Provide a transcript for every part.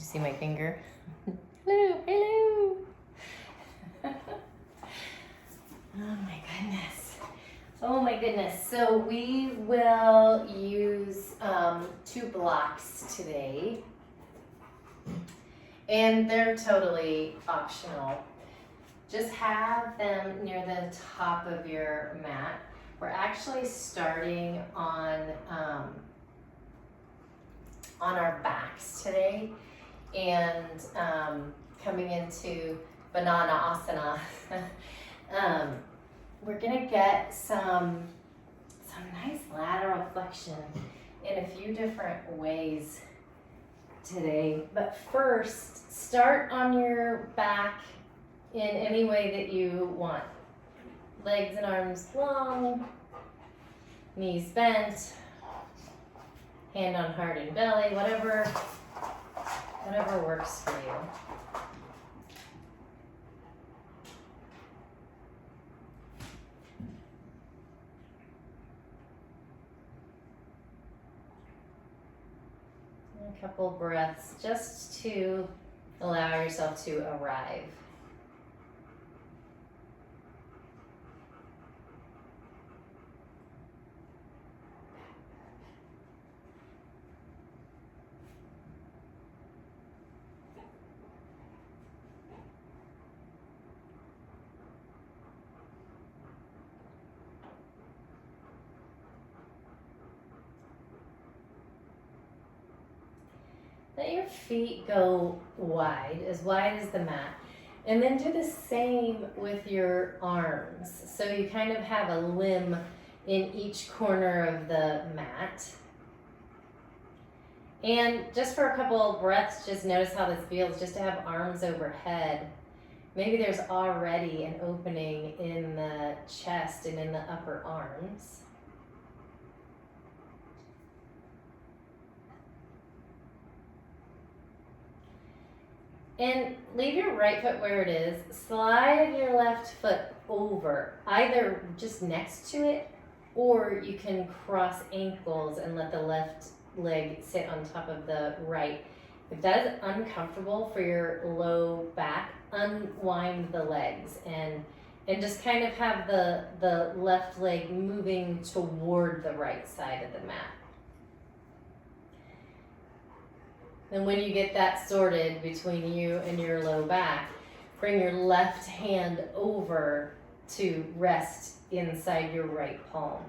see my finger? Hello, hello. Oh my goodness. Oh my goodness. So we will use 2 blocks today. And they're totally optional. Just have them near the top of your mat. We're actually starting on our backs today and coming into bananasana. We're gonna get some nice lateral flexion in a few different ways today. But first, start on your back in any way that you want. Legs and arms long, knees bent, hand on heart and belly, whatever works for you. A couple breaths just to allow yourself to arrive. Let your feet go wide as the mat. And then do the same with your arms. So you kind of have a limb in each corner of the mat. And just for a couple of breaths, just notice how this feels, just to have arms overhead. Maybe there's already an opening in the chest and in the upper arms. And leave your right foot where it is. Slide your left foot over, either just next to it, or you can cross ankles and let the left leg sit on top of the right. If that is uncomfortable for your low back, unwind the legs and just kind of have the left leg moving toward the right side of the mat. And when you get that sorted between you and your low back, bring your left hand over to rest inside your right palm.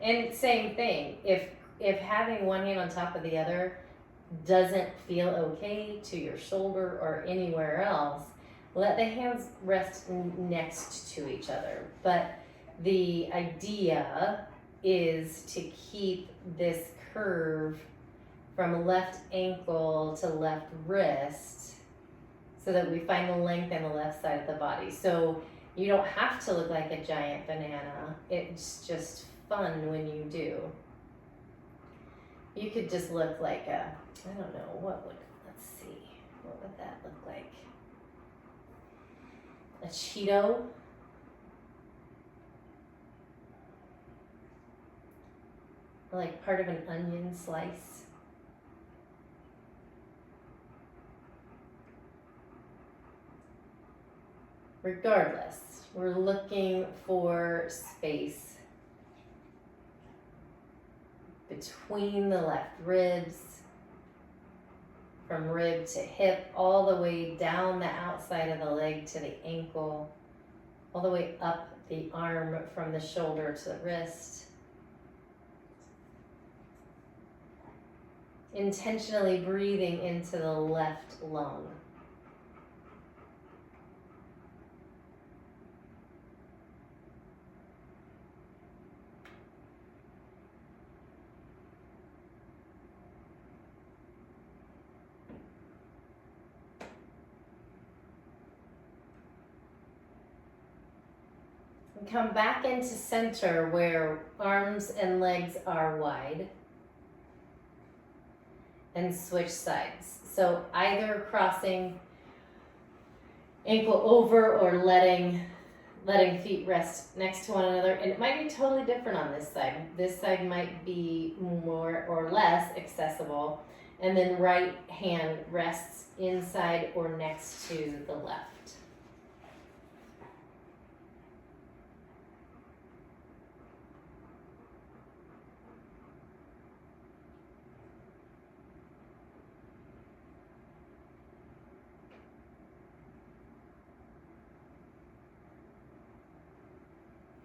And same thing, if having one hand on top of the other doesn't feel okay to your shoulder or anywhere else, let the hands rest next to each other. But the idea is to keep this curve from left ankle to left wrist so that we find the length on the left side of the body. So you don't have to look like a giant banana. It's just fun when you do. You could just look like a, I don't know, let's see, what would that look like? A Cheeto? Or like part of an onion slice? Regardless, we're looking for space between the left ribs, from rib to hip, all the way down the outside of the leg to the ankle, all the way up the arm from the shoulder to the wrist. Intentionally breathing into the left lung. And come back into center where arms and legs are wide. And switch sides. So either crossing ankle over or letting feet rest next to one another. And it might be totally different on this side. This side might be more or less accessible. And then right hand rests inside or next to the left.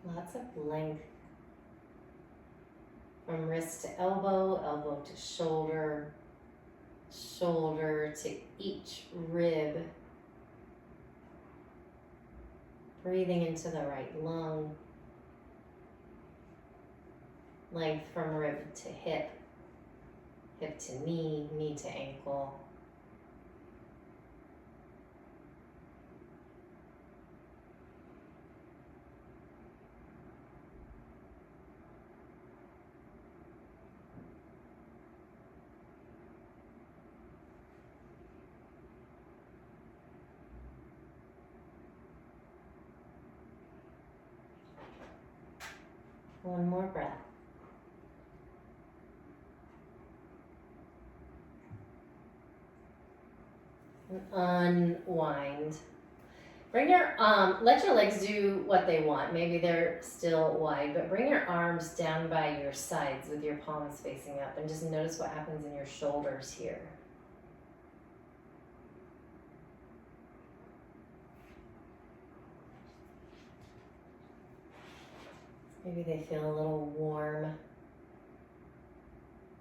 Lots of length from wrist to elbow, elbow to shoulder, shoulder to each rib. Breathing into the right lung. Length from rib to hip, hip to knee, knee to ankle. One more breath. And unwind. Bring your, let your legs do what they want. Maybe they're still wide, but bring your arms down by your sides with your palms facing up and just notice what happens in your shoulders here. Maybe they feel a little warm, a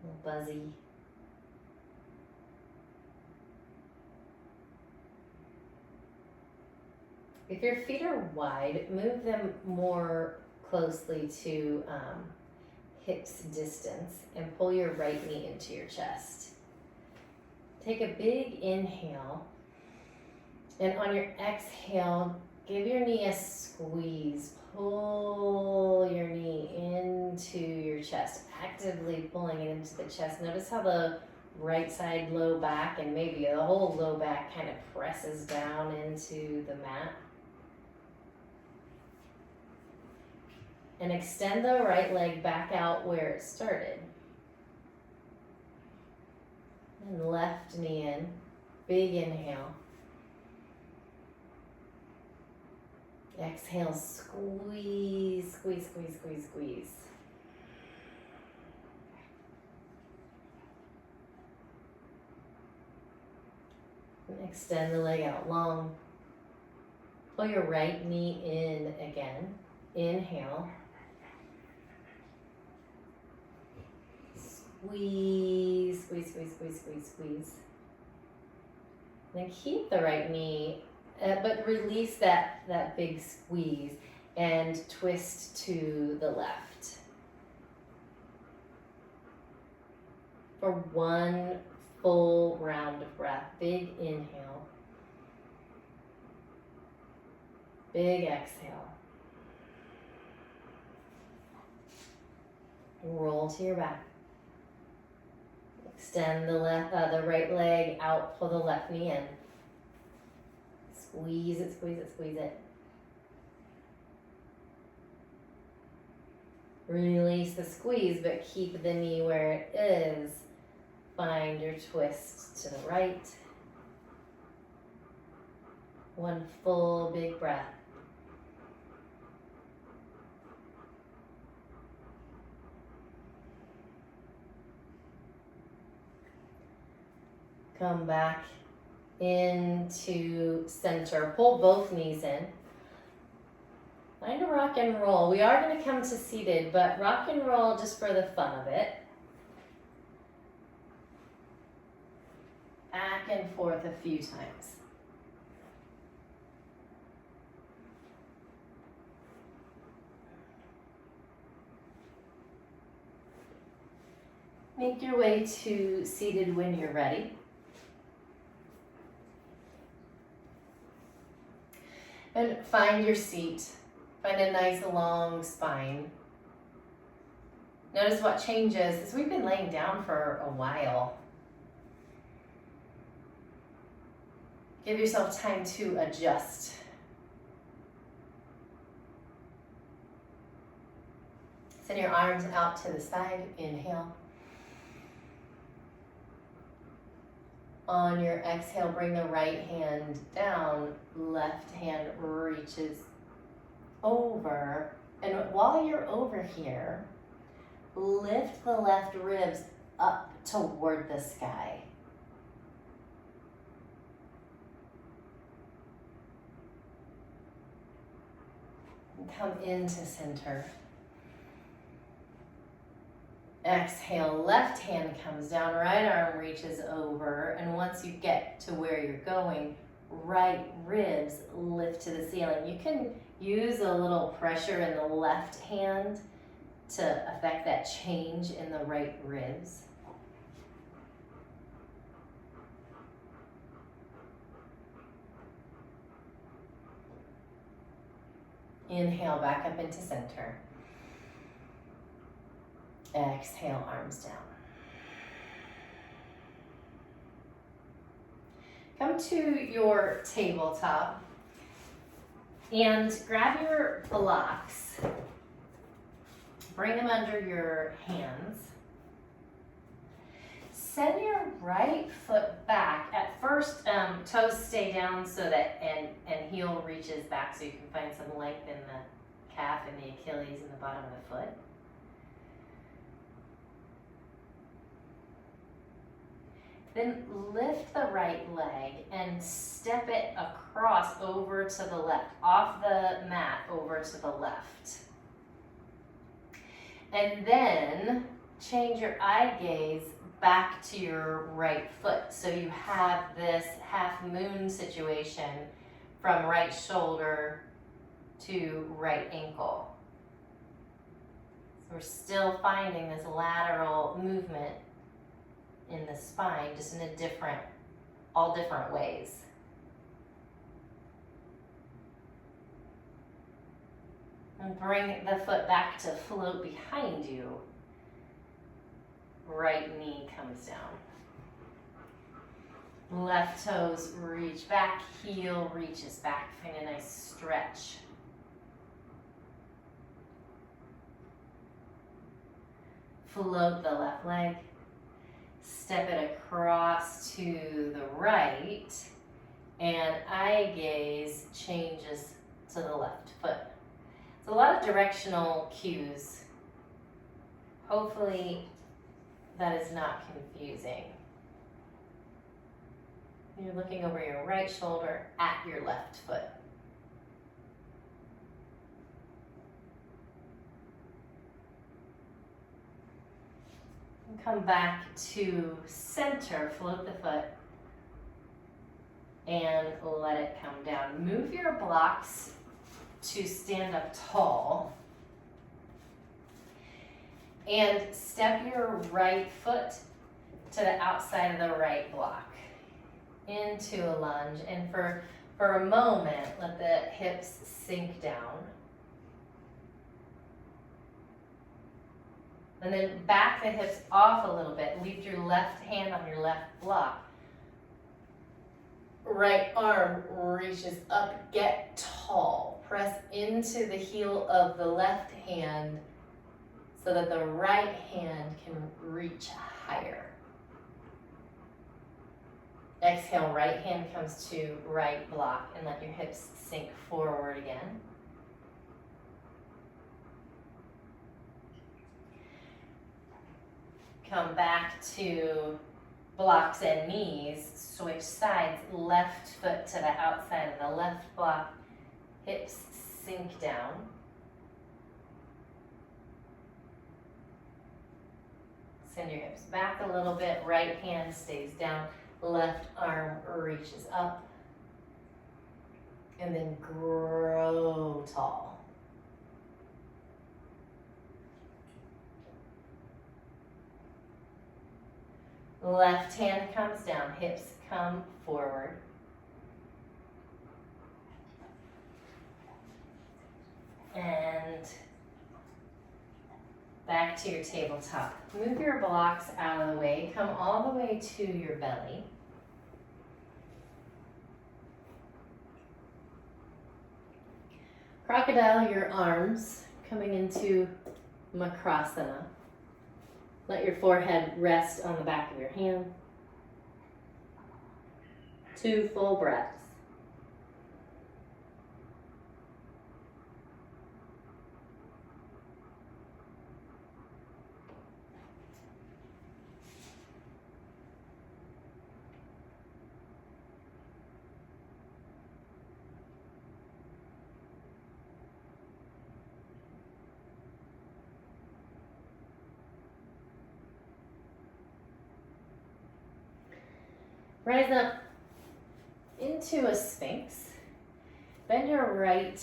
little buzzy. If your feet are wide, move them more closely to hips distance and pull your right knee into your chest. Take a big inhale, and on your exhale, give your knee a squeeze. Pull your knee into your chest, actively pulling it into the chest. Notice how the right side low back and maybe the whole low back kind of presses down into the mat. And extend the right leg back out where it started. And left knee in, big inhale. Exhale, squeeze, squeeze, squeeze, squeeze, squeeze. And extend the leg out long. Pull your right knee in again. Inhale. Squeeze, squeeze, squeeze, squeeze, squeeze, squeeze. Then keep the right knee, but release that big squeeze and twist to the left. For one full round of breath. Big inhale. Big exhale. Roll to your back. Extend the right leg out, pull the left knee in. Squeeze it, squeeze it, squeeze it. Release the squeeze, but keep the knee where it is. Find your twist to the right. One full big breath. Come back into center. Pull both knees in. Find a rock and roll. We are going to come to seated, but rock and roll just for the fun of it. Back and forth a few times. Make your way to seated when you're ready. And find your seat. Find a nice long spine. Notice what changes as we've been laying down for a while. Give yourself time to adjust. Send your arms out to the side. Inhale. On your exhale, bring the right hand down, left hand reaches over. And while you're over here, lift the left ribs up toward the sky. And come into center. Exhale, left hand comes down, right arm reaches over, and once you get to where you're going, right ribs lift to the ceiling. You can use a little pressure in the left hand to affect that change in the right ribs. Inhale, back up into center. Exhale, arms down. Come to your tabletop and grab your blocks. Bring them under your hands. Send your right foot back. At first, toes stay down so that and heel reaches back so you can find some length in the calf and the Achilles and the bottom of the foot. Then lift the right leg and step it across over to the left, off the mat over to the left. And then change your eye gaze back to your right foot. So you have this half moon situation from right shoulder to right ankle. So we're still finding this lateral movement in the spine, just in all different ways. And bring the foot back to float behind you. Right knee comes down. Left toes reach back, heel reaches back. Find a nice stretch. Float the left leg. Step it across to the right, and eye gaze changes to the left foot. It's a lot of directional cues. Hopefully that is not confusing. You're looking over your right shoulder at your left foot. Come back to center, float the foot, and let it come down. Move your blocks to stand up tall. And step your right foot to the outside of the right block into a lunge. And for a moment, let the hips sink down. And then back the hips off a little bit. Leave your left hand on your left block. Right arm reaches up, get tall. Press into the heel of the left hand so that the right hand can reach higher. Exhale, right hand comes to right block and let your hips sink forward again. Come back to blocks and knees, switch sides, left foot to the outside of the left block, hips sink down. Send your hips back a little bit, right hand stays down, left arm reaches up, and then grow tall. Left hand comes down, hips come forward. And back to your tabletop. Move your blocks out of the way. Come all the way to your belly. Crocodile your arms, coming into Makrasana. Let your forehead rest on the back of your hand. 2 full breaths. Rise up into a sphinx. Bend your right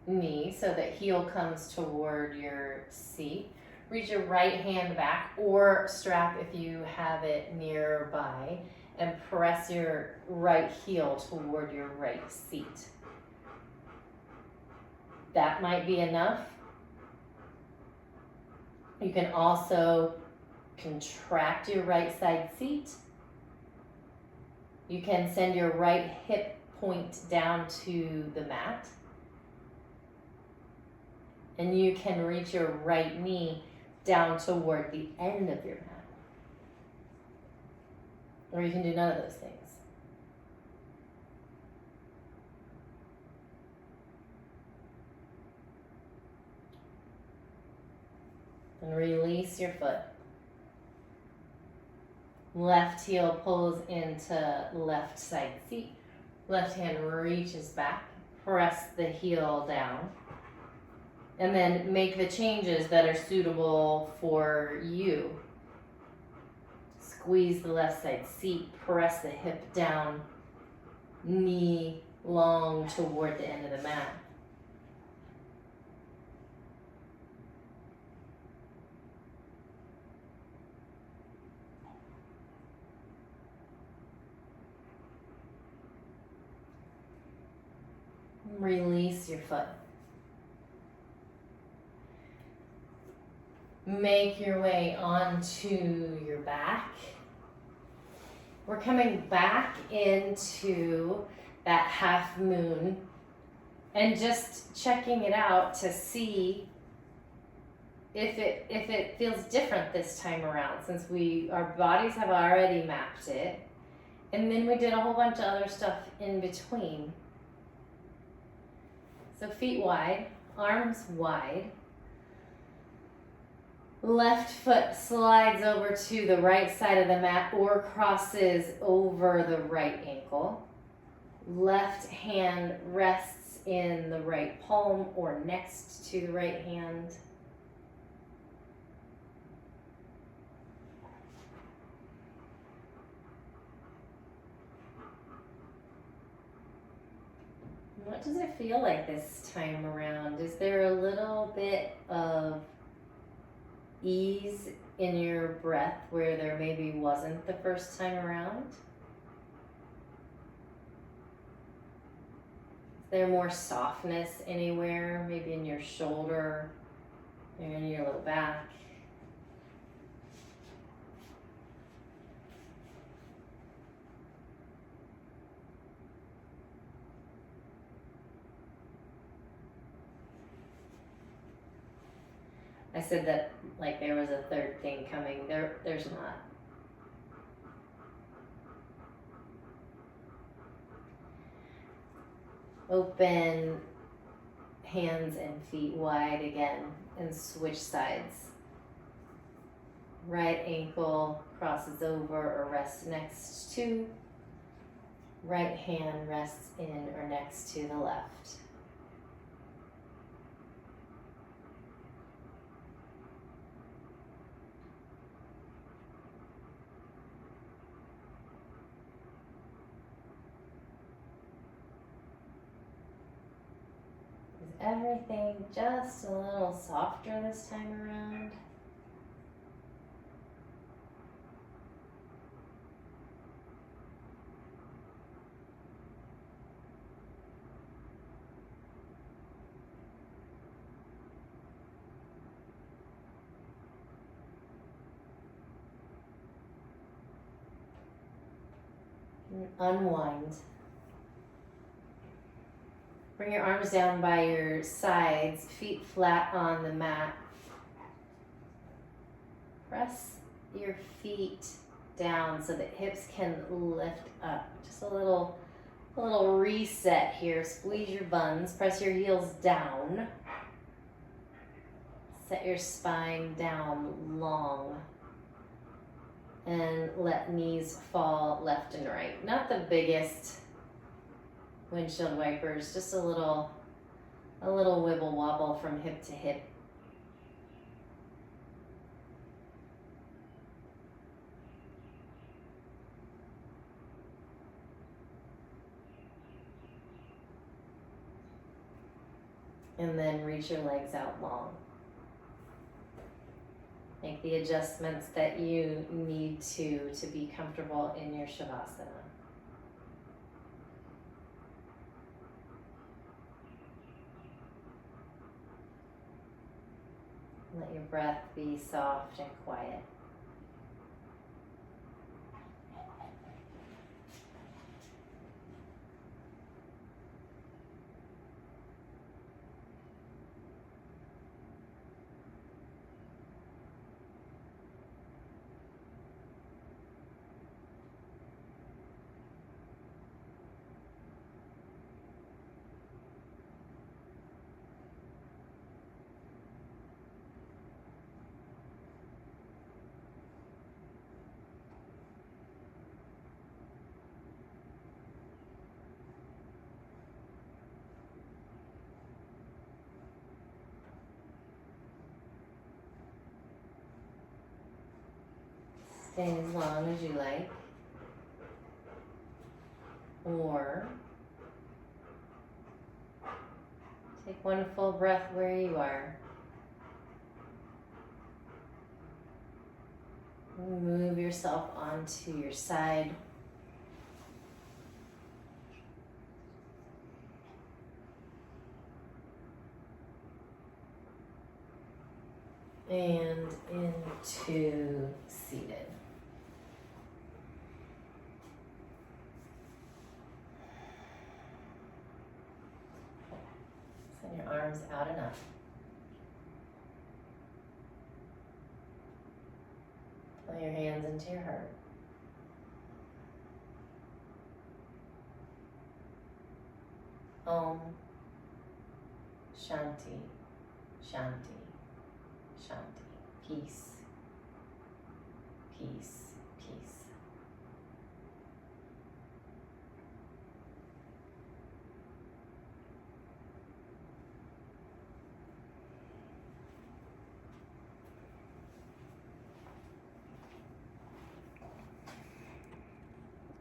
knee so that heel comes toward your seat. Reach your right hand back or strap if you have it nearby and press your right heel toward your right seat. That might be enough. You can also contract your right side seat. You can send your right hip point down to the mat. And you can reach your right knee down toward the end of your mat. Or you can do none of those things. And release your foot. Left heel pulls into left side seat. Left hand reaches back. Press the heel down. And then make the changes that are suitable for you. Squeeze the left side seat. Press the hip down. Knee long toward the end of the mat. Release your foot. Make your way onto your back. We're coming back into that half moon and just checking it out to see if it feels different this time around, since our bodies have already mapped it, and then we did a whole bunch of other stuff in between. So feet wide, arms wide. Left foot slides over to the right side of the mat or crosses over the right ankle. Left hand rests in the right palm or next to the right hand. What does it feel like this time around? Is there a little bit of ease in your breath where there maybe wasn't the first time around? Is there more softness anywhere, maybe in your shoulder or in your low back? I said that like there was a third thing coming. There's not. Open hands and feet wide again and switch sides. Right ankle crosses over or rests next to. Right hand rests in or next to the left. Everything just a little softer this time around. And unwind. Bring your arms down by your sides, feet flat on the mat. Press your feet down so that hips can lift up. Just a little reset here. Squeeze your buns, press your heels down. Set your spine down long. And let knees fall left and right. Not the biggest windshield wipers, just a little wibble wobble from hip to hip. And then reach your legs out long. Make the adjustments that you need to be comfortable in your Shavasana. Let your breath be soft and quiet. Stay as long as you like, or take one full breath where you are. Move yourself onto your side. And into seated. Send your arms out and up. Pull your hands into your heart. Om Shanti, Shanti, Shanti. Peace, peace.